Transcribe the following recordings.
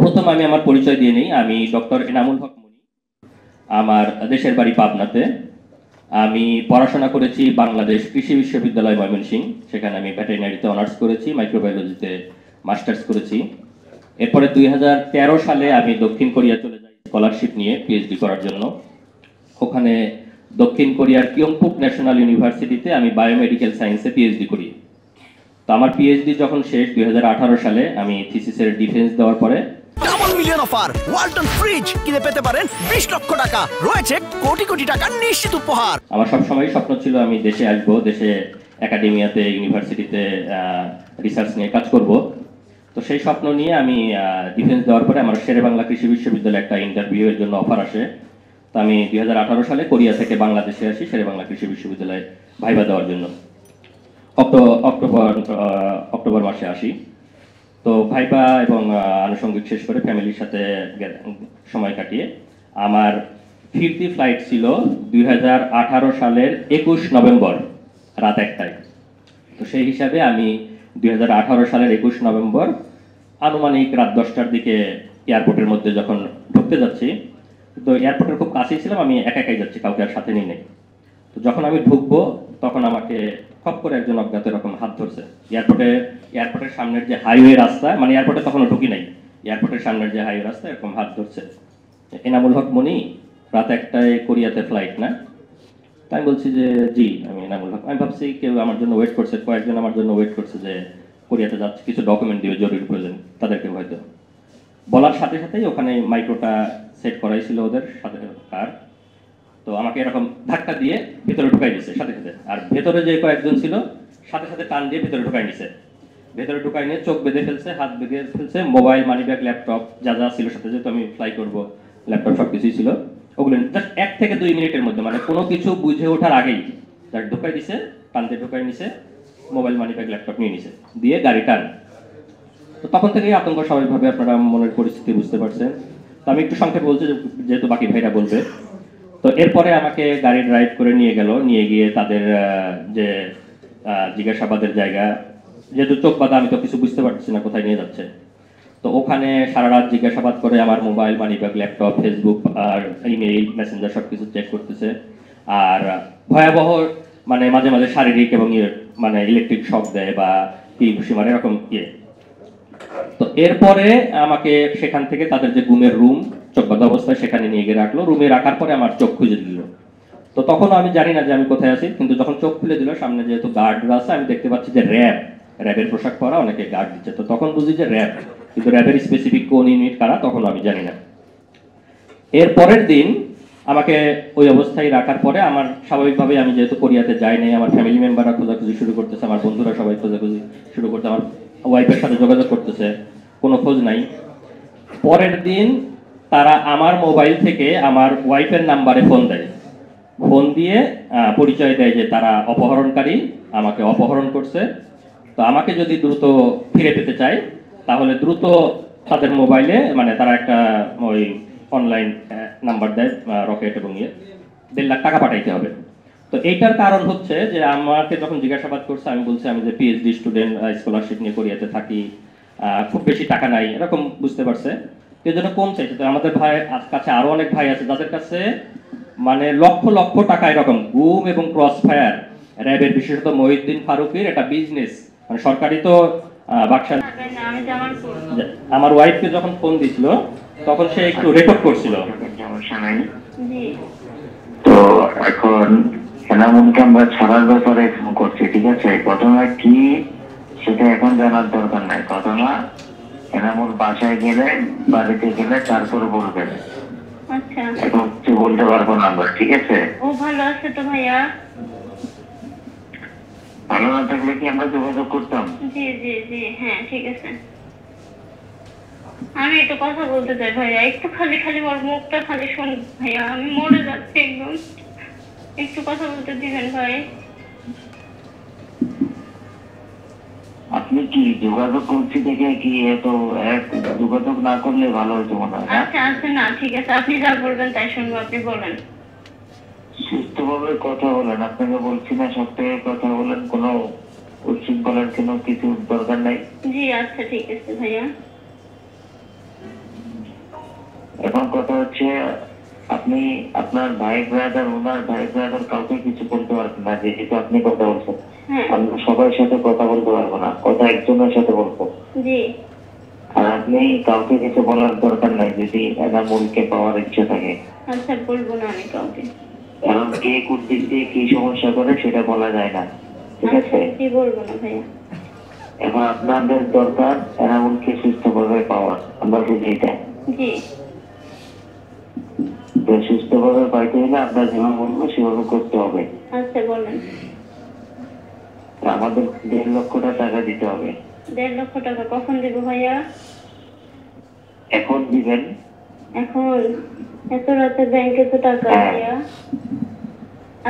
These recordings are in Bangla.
সর্বপ্রথম আমি আমার পরিচয় দিয়ে নিই। আমি ডক্টর এনামুল হক মনি। আমার দেশের বাড়ি পাবনাতে। আমি পড়াশোনা করেছি বাংলাদেশ কৃষি বিশ্ববিদ্যালয় ময়মনসিংহ। সেখানে আমি ভেটেরিনারিতে অনার্স করেছি, মাইক্রোবায়োলজিতে মাস্টার্স করেছি। এরপরে 2013 সালে আমি দক্ষিণ কোরিয়া চলে যাই স্কলারশিপ নিয়ে পিএইচডি করার জন্য। ওখানে দক্ষিণ কোরিয়ার কিয়ংপুক ন্যাশনাল ইউনিভার্সিটিতে আমি বায়োমেডিক্যাল সায়েন্সে পিএইচডি করি। তো আমার পিএইচডি যখন শেষ 2018 সালে, আমি থিসিসের ডিফেন্স দেওয়ার পরে double million offer Walton fridge কিনে পেতে পারেন 20 লক্ষ টাকা, রয়েছে কোটি কোটি টাকার নিশ্চিত উপহার। আমার সবসময় স্বপ্ন ছিল আমি দেশে আসবো, দেশে একাডেমিয়াতে ইউনিভার্সিটিতে রিসার্চ নিয়ে কাজ করব। তো সেই স্বপ্ন নিয়ে আমি ডিফেন্স দেওয়ার পরে আমার শেরেবাংলা কৃষি বিশ্ববিদ্যালয়ে একটা ইন্টারভিউ এর জন্য অফার আসে। তো আমি 2018 সালে কোরিয়া থেকে বাংলাদেশে আসি শেরেবাংলা কৃষি বিশ্ববিদ্যালয়ে ভাইবা দেওয়ার জন্য। অক্টোবর মাসে আসি। তো ভাইবা এবং আনুষঙ্গিক শেষ করে ফ্যামিলির সাথে সময় কাটিয়ে আমার ফিরতি ফ্লাইট ছিল 2018 সালের 21 নভেম্বর রাত 1টায়। তো সেই হিসাবে আমি 2018 সালের 21 নভেম্বর আনুমানিক রাত 10টার দিকে এয়ারপোর্টের মধ্যে যখন ঢুকতে যাচ্ছি, তো এয়ারপোর্টের খুব কাছেই ছিলাম, আমি একাই যাচ্ছি, কাউকে আর সাথে নিয়ে নেই। তো যখন আমি ঢুকবো তখন আমাকে খপ করে একজন অজ্ঞাত এরকম হাত ধরছে। এয়ারপোর্টের সামনের যে হাইওয়ে রাস্তা, মানে এয়ারপোর্টে তখনও ঢুকি নাই, এয়ারপোর্টের সামনের যে হাইওয়ে রাস্তা এরকম হাত ধরছে। এনামুল হক মনি, রাত 1টায় কোরিয়াতে ফ্লাইট না? তাই বলছি যে জি, আমি এনামুল হক। আমি ভাবছি কেউ আমার জন্য ওয়েট করছে, কয়েকজন আমার জন্য ওয়েট করছে যে কোরিয়াতে যাচ্ছে, কিছু ডকুমেন্ট দিবে জরুরি প্রয়োজন, তাদেরকে হয়তো। বলার সাথে সাথেই ওখানে মাইক্রোটা সেট করাই ছিল ওদের সাথে কার। তো আমাকে এরকম ধাক্কা দিয়ে ভেতরে ঢুকাই দিচ্ছে সাথে সাথে। আর ভেতরে যে কয়েকজন ছিল সাথে সাথে টান দিয়ে ভেতরে ঢুকাই নিছে। ভেতরে ঢুকাই নিয়ে চোখ বেঁধে ফেলছে, হাত বেঁধে ফেলছে, মোবাইল, মানিব্যাগ, ল্যাপটপ যা যা ছিল সাথে, যেহেতু আমি ফ্লাই করবো, ল্যাপটপ সব কিছুই ছিল, ওগুলো জাস্ট 1 থেকে 2 মিনিটের মধ্যে, মানে কোনো কিছু বুঝে ওঠার আগেই জাস্ট ঢুকাই দিছে, টান দিয়ে ঢুকাই নিছে, মোবাইল, মানিব্যাগ, ল্যাপটপ নিয়ে নিছে, দিয়ে গাড়ি টান। তো তখন থেকেই আতঙ্ক স্বাভাবিকভাবে, আপনারা মনের পরিস্থিতি বুঝতে পারছেন। তো আমি একটু সংক্ষেপে বলছি যেহেতু বাকি ভাইরা বলবে। তো এরপরে আমাকে গাড়ি ড্রাইভ করে নিয়ে গেল, নিয়ে গিয়ে তাদের যে জিজ্ঞাসাবাদের জায়গা, যেহেতু চোখ বাঁধা আমি তো কিছু বুঝতে পারছি না কোথায় নিয়ে যাচ্ছে। তো ওখানে সারা রাত জিজ্ঞাসাবাদ করে আমার মোবাইল, মানিব্যাগ, ল্যাপটপ, ফেসবুক আর ইমেইল, মেসেঞ্জার সব কিছু চেক করতেছে। আর ভয়াবহ, মানে মাঝে মাঝে শারীরিক এবং মানে ইলেকট্রিক শক দেয় বা কি ঘুষি মারে এরকম ইয়ে। তো এরপরে আমাকে সেখান থেকে তাদের যে ঘুমের রুম, চোখ বাঁধা অবস্থায় সেখানে নিয়ে গিয়ে রাখলো। রুমে রাখার পরে আমার চোখ খুঁজে দিল। তো তখন আমি জানি না যে আমি কোথায় আছি, কিন্তু যখন চোখ খুলে দিল, সামনে যেহেতু গার্ডরা আছে, আমি দেখতে পাচ্ছি যে র্যাবের পোশাক পরা অনেকে গার্ড দিচ্ছে। তো তখন বুঝি যে র্যাব, কিন্তু র্যাবের স্পেসিফিক কোন ইউনিট কারা তখন আমি জানি না। এর পরের দিন আমাকে ওই অবস্থায় রাখার পরে আমার স্বাভাবিকভাবে, আমি যেহেতু কোরিয়াতে যাই নাই, আমার ফ্যামিলি মেম্বাররা খোঁজাখুঁজি শুরু করতেছে, আমার বন্ধুরা সবাই খোঁজাখুঁজি শুরু করতে, আমার ওয়াইফের সাথে যোগাযোগ করতেছে, কোনো খোঁজ নাই। পরের দিন তারা আমার মোবাইল থেকে আমার ওয়াইফের নাম্বারে ফোন দেয়, ফোন দিয়ে পরিচয় দেয় যে তারা অপহরণকারী, আমাকে অপহরণ করছে। তো আমাকে যদি দ্রুত ফিরে পেতে চায় তাহলে দ্রুত তাদের মোবাইলে, মানে তারা একটা ওই অনলাইন নাম্বার দেয়, রকেট এবং 1.5 লাখ টাকা পাঠাইতে হবে। তো এইটার কারণ হচ্ছে যে আমাকে যখন জিজ্ঞাসাবাদ করছে, আমি বলছি আমি যে পিএইচডি স্টুডেন্ট, স্কলারশিপ নিয়ে কোরিয়াতে থাকি, খুব বেশি টাকা নাই, এরকম বুঝতে পারছে। এই জন্য কম চাইছে। তো আমাদের ভাইয়ের কাছে আরো অনেক ভাই আছে যাদের কাছে মানে লক্ষ লক্ষ টাকা এরকম গুম এবং ক্রস ফায়ার, র্যাবের বিশেষত মহিউদ্দিন ফারুকের একটা বিজনেস, মানে সরকারি তো বাক্সা। আমার ওয়াইফকে যখন ফোন দিছিল তখন সে একটু রেকর্ড করছিল। তো এখন এনামুলকে আমরা ছাড়ার ব্যাপারে ফোন করছি, ঠিক আছে? ঘটনা কি সেটা এখন জানার দরকার নাই। ঘটনা এনামুল বাসায় গেলে, বাড়িতে গেলে তারপরে বলবেন। আচ্ছা, এখন কিছু বলতে পারবো না আমরা, ঠিক আছে? ও ভালো আছে তো ভাইয়া? ভালো না থাকলে কি আমরা যোগাযোগ করতাম? জি জি জি, হ্যাঁ ঠিক আছে। আমি একটু কথা বলতে চাই ভাইয়া, একটু খালি খালি ওর মুখটা খালি শুন ভাইয়া, আমি মরে যাচ্ছি একদম, একটু কথা বলতে দিবেন ভাই? আপনি কি যোগাযোগ করছি দেখে কি এত যোগাযোগ না করলে ভালো হতো মনে হয়? আচ্ছা আচ্ছা, না ঠিক আছে, আপনি যা বলবেন তাই শুনবো, আপনি বলেন। সুস্থভাবে কথা বলেন, আপনাকে বলছি না সপ্তাহে কথা বলেন, কোনো উচ্ছৃঙ্খলার কোনো কিছু দরকার নাই। জি আচ্ছা ঠিক আছে ভাইয়া। এখন কথা হচ্ছে আপনি আপনার ভাই ব্রাদার, ওনার ভাই ব্রাদার কাউকে কিছু বলতে পারবেন না, যেহেতু আপনি কথা বলছেন। হ্যাঁ আমরা সবার সাথে কথা বলতে পারবো না, কথা একজনের সাথে বলবো। জি আর আপনি কাউকে কিছু বলার দরকার নাই যদি এনামুলকে পাওয়ার ইচ্ছে থাকে। আচ্ছা বলবো না আমি কাউকে। কারণ কে কোন দিক দিয়ে কি সমস্যা করে সেটা বলা যায় না, ঠিক আচ্ছা আছে? জি বলবো না ভাইয়া। এখন আপনাদের দরকার এনামুলকে সুস্থভাবে পাওয়ার, আমরা বুঝি এটা। জি তো সুস্থভাবে পাইতে হলে আপনার যেভাবে বলবো সেভাবে করতে হবে। আচ্ছা বলেন। আমাদের 1.5 লক্ষ টাকা দিতে হবে। 1.5 লক্ষ টাকা কখন দেবো ভাইয়া? এখন দিবেন? এখন? এত রাতে ব্যাংকে তো টাকা হ্যাঁ। ভাইয়া।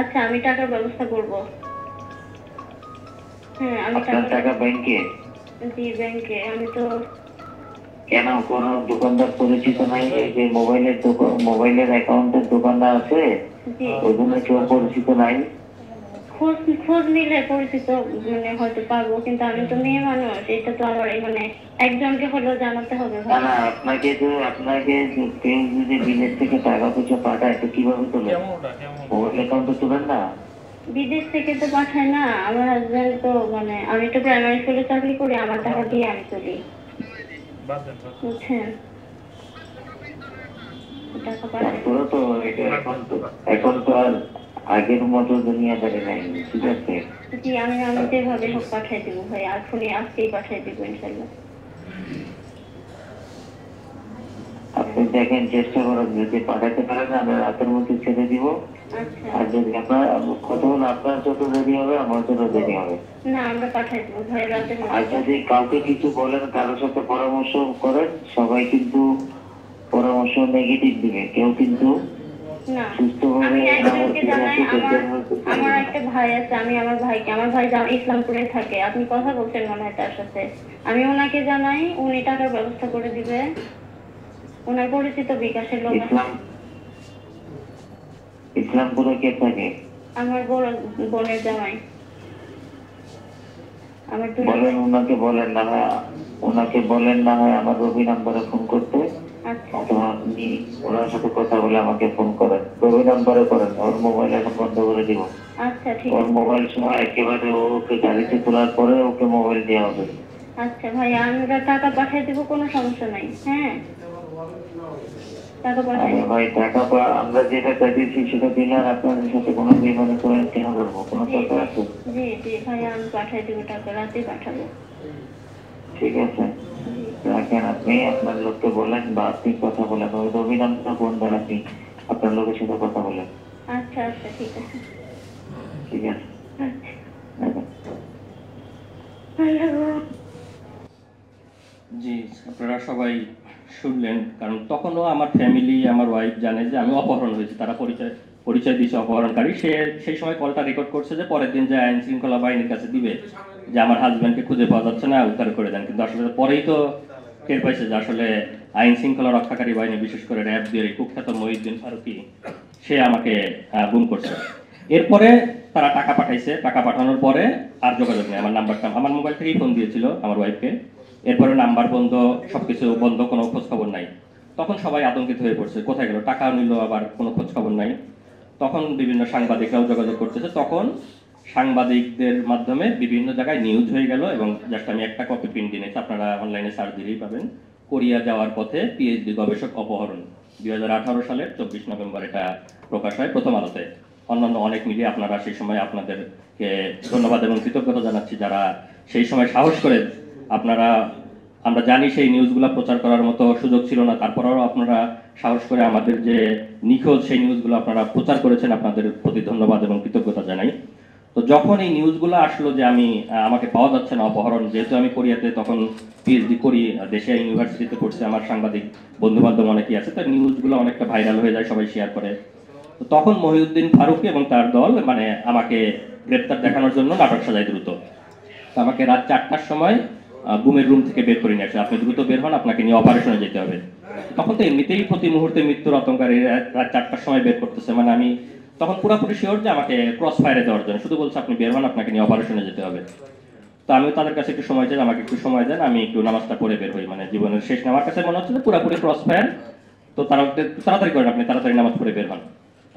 আচ্ছা আমি টাকার ব্যবস্থা করব। হ্যাঁ আমি আপনার টাকা ব্যাংকে? জি ব্যাংকে। আমি তো কেন কোনো দোকানদার পরিচিত নাই? এই যে মোবাইলের দোকান, মোবাইলের অ্যাকাউন্টের দোকানদার আছে, জি ওইগুলো কেউ পরিচিত নাই? খোঁজ খোঁজ নিলে পরিচিত মানে হয়তো পাবো, কিন্তু আমি তো মেয়ে মানুষ, এটা তো আমার মানে একজনকে হলেও জানাতে হবে না ভাই। না, আপনাকে কেউ যদি বিদেশ থেকে টাকা পয়সা পাঠায় তো কিভাবে তোলে? মোবাইল অ্যাকাউন্টে তোলেন না? বিদেশ থেকে তো পাঠায় না, আমার হাজবেন্ড তো মানে আমি তো প্রাইমারি স্কুলে চাকরি করি, আমার টাকা দিয়ে আমি তুলি, বুঝছেন? টাকা পাঠায়। তারপরে তো এটা এখন তো আর আগের মতো দুনিয়াদারি নাই, ঠিক আছে? জি আমি আমি যেভাবে হোক পাঠিয়ে দেবো ভাই, এখনই আজকেই পাঠিয়ে দেবো ইনশাল্লাহ। আপনি দেখেন, চেষ্টা করেন, যদি পাঠাতে পারেন আমরা রাতের মধ্যে ছেড়ে দিব। আচ্ছা আর যদি আপনার কথা হলো আপনার যত দেরি হবে আমার তত দেরি হবে। না আমরা পাঠিয়ে দেবো ভাই রাতের আর মধ্যে। যদি কাউকে কিছু বলেন, কারোর সাথে পরামর্শ করেন, সবাই কিন্তু পরামর্শ নেগেটিভ দিবে, কেউ কিন্তু না সুস্থভাবে আমি একজনকে জানাই, আমার একটা ভাই আছে, আমি আমার ভাই ইসলামপুরে থাকে, আপনি কথা বলছেন মনে হয় তার সাথে, আমি ওনাকে জানাই, উনি টাকার ব্যবস্থা করে দিবে, ওনার পরিচিত বিকাশের লোক আছে। ইসলামপুরে কে থাকে? আমার বড় বোনের জামাই, আমার বলেন, ওনাকে বলেন না হয়, আমার রবি নাম্বারে ফোন করতে। আচ্ছা অথবা আপনি ওনার সাথে কথা বলে আমাকে ফোন করেন, রবি নাম্বারে করেন, ওর মোবাইল এখন বন্ধ করে দিব। আচ্ছা ঠিক ওর আছে। মোবাইল সময় একেবারে ওকে গাড়িতে তোলার পরে ওকে মোবাইল দেওয়া হবে। আচ্ছা ভাই আমরা টাকা পাঠিয়ে দেবো, কোনো সমস্যা নাই। হ্যাঁ টাকা পাঠিয়ে আরে দেবো। ভাই, আমরা যেটা চাইছি সেটা দিলে আর আপনাদের সাথে কোনো বিমানে করে কেন করবো? কোনো কথা আছে? জি জি ভাই আমি পাঠিয়ে দেবো, টাকা রাতেই পাঠাবো। ঠিক আছে, রাখেন। আপনি আপনার লোককে বলেন বা আপনি কথা বলেন, ওই রবি নাম্বার ফোন দেন, আপনি আপনার লোকের সাথে কথা বলেন। আচ্ছা আচ্ছা ঠিক আছে। ঠিক আছে, আচ্ছা রাখেন। আল্লাহ। জি, আপনারা সবাই শুনলেন, কারণ তখনও আমার ফ্যামিলি, আমার ওয়াইফ জানে যে আমি অপহরণ হয়েছি, তারা পরিচয় দিয়েছে অপহরণকারী। সে সেই সময় কলটা রেকর্ড করছে যে পরের দিন যে আইন শৃঙ্খলা বাহিনীর কাছে দিবে যে আমার হাজব্যান্ডকে খুঁজে পাওয়া যাচ্ছে না, উদ্ধার করে দেন। কিন্তু আসলে পরেই তো টের পাইছে যে আসলে আইন শৃঙ্খলা রক্ষাকারী বাহিনী, বিশেষ করে র্যাব দিয়ে কুখ্যাত মহিউদ্দিন ফারুকি, সে আমাকে গুম করছে। এরপরে তারা টাকা পাঠাইছে, টাকা পাঠানোর পরে আর যোগাযোগ নেই। আমার মোবাইল থেকেই ফোন দিয়েছিল আমার ওয়াইফকে, এরপরে নাম্বার বন্ধ, সবকিছু বন্ধ, কোনো খোঁজ খবর নাই। তখন সবাই আতঙ্কিত হয়ে পড়ছে, কোথায় গেল, টাকা নিল আবার কোনো খোঁজ খবর নাই। তখন বিভিন্ন সাংবাদিকরাও যোগাযোগ করতেছে, তখন সাংবাদিকদের মাধ্যমে বিভিন্ন জায়গায় নিউজ হয়ে গেল। এবং জাস্ট আমি একটা কপি প্রিন্ট দিয়েছি, আপনারা অনলাইনে সার্চ দিলেই পাবেন। কোরিয়া যাওয়ার পথে পিএইচডি গবেষক অপহরণ, 2018 সালের 24 নভেম্বর এটা প্রকাশ হয় প্রথম আলোতে। অন্যান্য অনেক মিডিয়া, আপনারা সেই সময় আপনাদেরকে ধন্যবাদ এবং কৃতজ্ঞতা জানাচ্ছি যারা সেই সময় সাহস করে, আমরা জানি সেই নিউজগুলো প্রচার করার মতো সুযোগ ছিল না, তারপরেও আপনারা সাহস করে আমাদের যে নিখোঁজ সেই নিউজগুলো আপনারা প্রচার করেছেন, আপনাদের প্রতি ধন্যবাদ এবং কৃতজ্ঞতা জানাই। তো যখন এই নিউজগুলো আসলো যে আমাকে পাওয়া যাচ্ছে না, অপহরণ, যেহেতু আমি কোরিয়াতে তখন পিএইচডি করি, দেশে ইউনিভার্সিটিতে পড়ছি, আমার সাংবাদিক বন্ধু বান্ধব অনেকেই আছে, তো নিউজগুলো অনেকটা ভাইরাল হয়ে যায়, সবাই শেয়ার করে। তো তখন মহিউদ্দিন ফারুকি এবং তার দল আমাকে গ্রেপ্তার দেখানোর জন্য নাটক সাজায় দ্রুত। তো আমাকে রাত 4টার সময় গুমের রুম থেকে বের করে নিয়ে আসে, আপনি দ্রুত বের হন, আপনাকে নিয়ে অপারেশনে যেতে হবে। তখন তো এমনিতেই প্রতি মুহূর্তে মৃত্যুর আতঙ্কারী রাত 4টার সময় বের করতেছে, আমি তখন পুরোপুরি শিওর যে আমাকে ক্রস ফায়ারে দেওয়ার জন্য, শুধু বলছে আপনি বের হন, আপনাকে নিয়ে অপারেশনে যেতে হবে। তো আমি তাদের কাছে একটু সময় চাই, আমাকে একটু সময় দেন, আমি একটু নামাজটা পড়ে বের হই। জীবনের শেষ, আমার কাছে মনে হচ্ছে যে পুরোপুরি ক্রস ফায়ার তো তারা তাড়াতাড়ি করেন, আপনি তাড়াতাড়ি নামাজ পড়ে বের হন।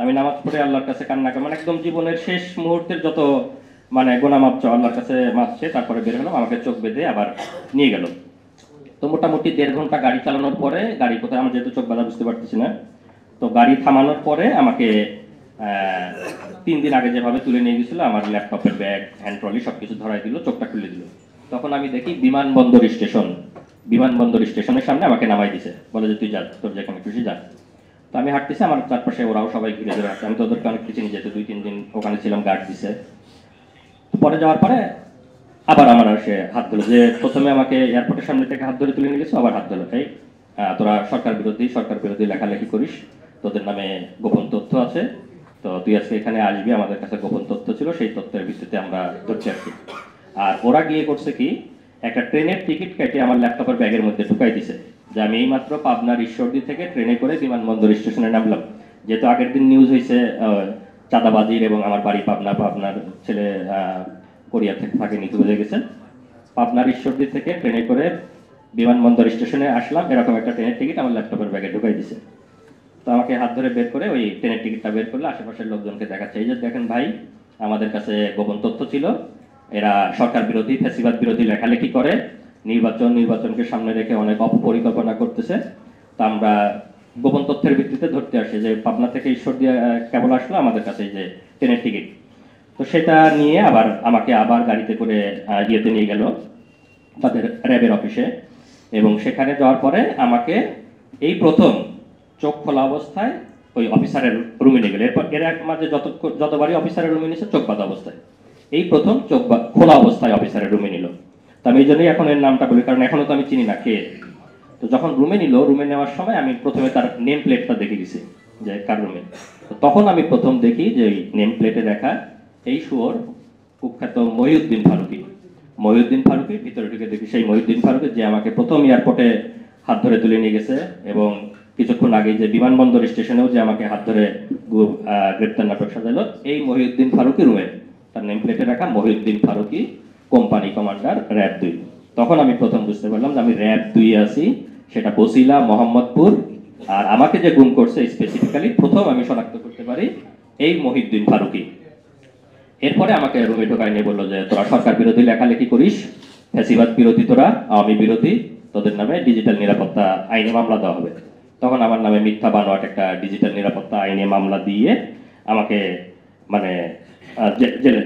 আমি নামাজ পড়ে আল্লাহর কাছে কান্না করে, মানে একদম জীবনের শেষ মুহূর্তের যত মানে গোনা মাপ চাও আল্লাহর কাছে মাপছে, তারপরে বের হলাম। আমাকে চোখ বেঁধে আবার নিয়ে গেল। তো মোটামুটি 1.5 ঘন্টা গাড়ি চালানোর পরে, গাড়ি কোথায় আমার যেহেতু চোখ বাঁধা বুঝতে পারতেছি না, তো গাড়ি থামানোর পরে আমাকে 3 দিন আগে যেভাবে তুলে নিয়ে গেছিল, আমার ল্যাপটপের ব্যাগ, হ্যান্ড ট্রলি সবকিছু ধরাই দিল, চোখটা খুলে দিল। তখন আমি দেখি বিমানবন্দর স্টেশনের সামনে আমাকে নামাই দিছে, বলে যে তুই যা, তোর যেখানে খুশি যা। তো আমি হাঁটতেছি, আমার চারপাশে ওরাও সবাই ঘিরে ধরে হাঁটছে। আমি তো ওদেরকে অনেক কিছু নিয়ে যেতে 2-3 দিন ওখানে ছিলাম, গার্ড দিছে। তো পরে যাওয়ার পরে আবার আমার সে হাত ধরলো, যে প্রথমে আমাকে এয়ারপোর্টের সামনে থেকে হাত ধরে তুলে নিয়ে গেছো, আবার হাত ধরলো, এই তোরা সরকার বিরোধী লেখালেখি করিস, তোদের নামে গোপন তথ্য আছে, তো তুই আজকে এখানে আসবি, আমাদের কাছে গোপন তথ্য ছিল, সেই তথ্যের ভিত্তিতে আমরা ধরছি আর কি। আর ওরা গিয়ে করছে কি, একটা ট্রেনের টিকিট কেটে আমার ল্যাপটপের ব্যাগের মধ্যে ঢুকাই দিছে, যে আমি এইমাত্র পাবনার ঈশ্বরদী থেকে ট্রেনে করে বিমানবন্দর স্টেশনে নামলাম। যেহেতু আগের দিন নিউজ হয়েছে চাঁদাবাজির, এবং আমার বাড়ি পাবনার ছেলে কোরিয়া থেকে থাকে নিতে হয়ে গেছে, পাবনার ঈশ্বরদী থেকে ট্রেনে করে বিমানবন্দর স্টেশনে আসলাম, এরকম একটা ট্রেনের টিকিট আমার ল্যাপটপের ব্যাগে ঢুকাই দিছে। তো আমাকে হাত ধরে বের করে ওই ট্রেনের টিকিটটা বের করলে আশেপাশের লোকজনকে দেখাচ্ছে, এই যে দেখেন ভাই, আমাদের কাছে গোপন তথ্য ছিল, এরা সরকার বিরোধী, ফ্যাসিবাদ বিরোধী লেখালেখি করে, নির্বাচনকে সামনে রেখে অনেক অপপরিকল্পনা করতেছে। তো আমরা গোপন তথ্যের ভিত্তিতে ধরতে আসি যে পাবনা থেকে ঈশ্বরদী কেবল আসলো, আমাদের কাছে এই যে ট্রেনের টিকিট। তো সেটা নিয়ে আমাকে আবার গাড়িতে করে ইয়েতে নিয়ে গেল, তাদের র্যাবের অফিসে। এবং সেখানে যাওয়ার পরে আমাকে এই প্রথম চোখ খোলা অবস্থায় ওই অফিসারের রুমে নিয়ে গেল। এরপর এর মাঝে যতবারই অফিসারের রুমে নিয়েছে চোখ বাঁধা অবস্থায়, এই প্রথম চোখ খোলা অবস্থায় অফিসারের রুমে নিল। তো আমি এই জন্যই এখন এর নামটা বলি, কারণ এখনো তো আমি চিনি না কে। তো যখন রুমে নিল, রুমে নেওয়ার সময় আমি প্রথমে তার নেম প্লেটটা দেখে গেছি যে কার রুমে। তখন আমি প্রথম দেখি যে এই নেম প্লেটে দেখা এই শুয়োর কুখ্যাত মহিউদ্দিন ফারুকী ভিতরে ঢুকে দেখি সেই মহিউদ্দিন ফারুকী, যে আমাকে প্রথম এয়ারপোর্টে হাত ধরে তুলে নিয়ে গেছে, এবং কিছুক্ষণ আগে যে বিমানবন্দর স্টেশনেও যে আমাকে হাত ধরে গ্রেপ্তার নাটক সাজালো, এই মহিউদ্দিন ফারুকী রুমে তার নেম প্লেটে রাখা Mohiuddin Faruki, company commander, RAB 2। তখন আমি প্রথম বুঝতে পারলাম যে আমি র্যাব 2 আছি, সেটা বসিলা, মোহাম্মদপুর। আর আমাকে যে গুম করছে স্পেসিফিক্যালি প্রথম আমি শনাক্ত করতে পারি এই মহিউদ্দিন ফারুকী। এরপরে আমাকে রুমে ঢোকায় নিয়ে বললো যে তোরা সরকার বিরোধী লেখালেখি করিস, ফ্যাসিবাদ বিরোধী, তোরা আওয়ামী বিরোধী, তোদের নামে ডিজিটাল নিরাপত্তা আইনে মামলা দেওয়া হবে। তখন আমার নামে মিথ্যা বানোয়াট একটা ডিজিটাল নিরাপত্তা আইনে মামলা দিয়ে আমাকে মানে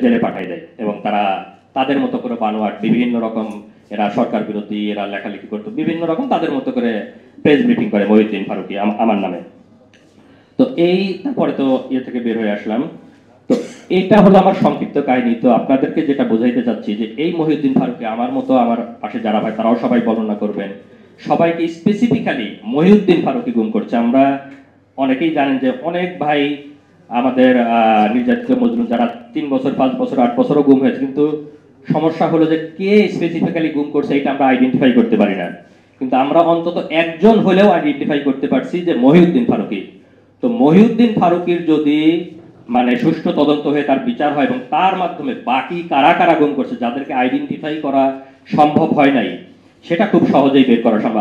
জেলে পাঠাই দেয়। এবং তারা তাদের মতো করে বানোয়াট বিভিন্ন রকম, এরা সরকার বিরোধী, এরা লেখালেখি করতো বিভিন্ন রকম, তাদের মতো করে প্রেস ব্রিফিং করে মহিউদ্দিন ফারুকী আমার নামে। তো এই তারপরে তো ইয়ে থেকে বের হয়ে আসলাম। তো এটা হলো আমার সংক্ষিপ্ত কাহিনী। তো আপনাদেরকে যেটা বোঝাইতে চাচ্ছি যে এই মহিউদ্দিন ফারুকী, আমার মতো আমার পাশে যারা ভাই তারাও সবাই বর্ণনা করবেন, সবাইকে স্পেসিফিক্যালি মহিউদ্দিন ফারুকী গুম করছে। আমরা অনেকেই জানেন যে অনেক ভাই আমাদের নির্যাতিত মজলুম যারা 3 বছর, 5 বছর, 8 বছরও গুম হয়েছে, কিন্তু সমস্যা হলো যে কে স্পেসিফিক্যালি গুম করছে এটা আমরা আইডেন্টিফাই করতে পারি না। কিন্তু আমরা অন্তত একজন হলেও আইডেন্টিফাই করতে পারছি যে মহিউদ্দিন ফারুকী। তো মহিউদ্দিন ফারুকীর যদি মানে সুষ্ঠু তদন্ত হয়ে তার বিচার হয়, এবং তার মাধ্যমে বাকি কারা কারা গুম করছে যাদেরকে আইডেন্টিফাই করা সম্ভব হয় নাই, সেটা খুব সহজেই বের করা সম্ভব।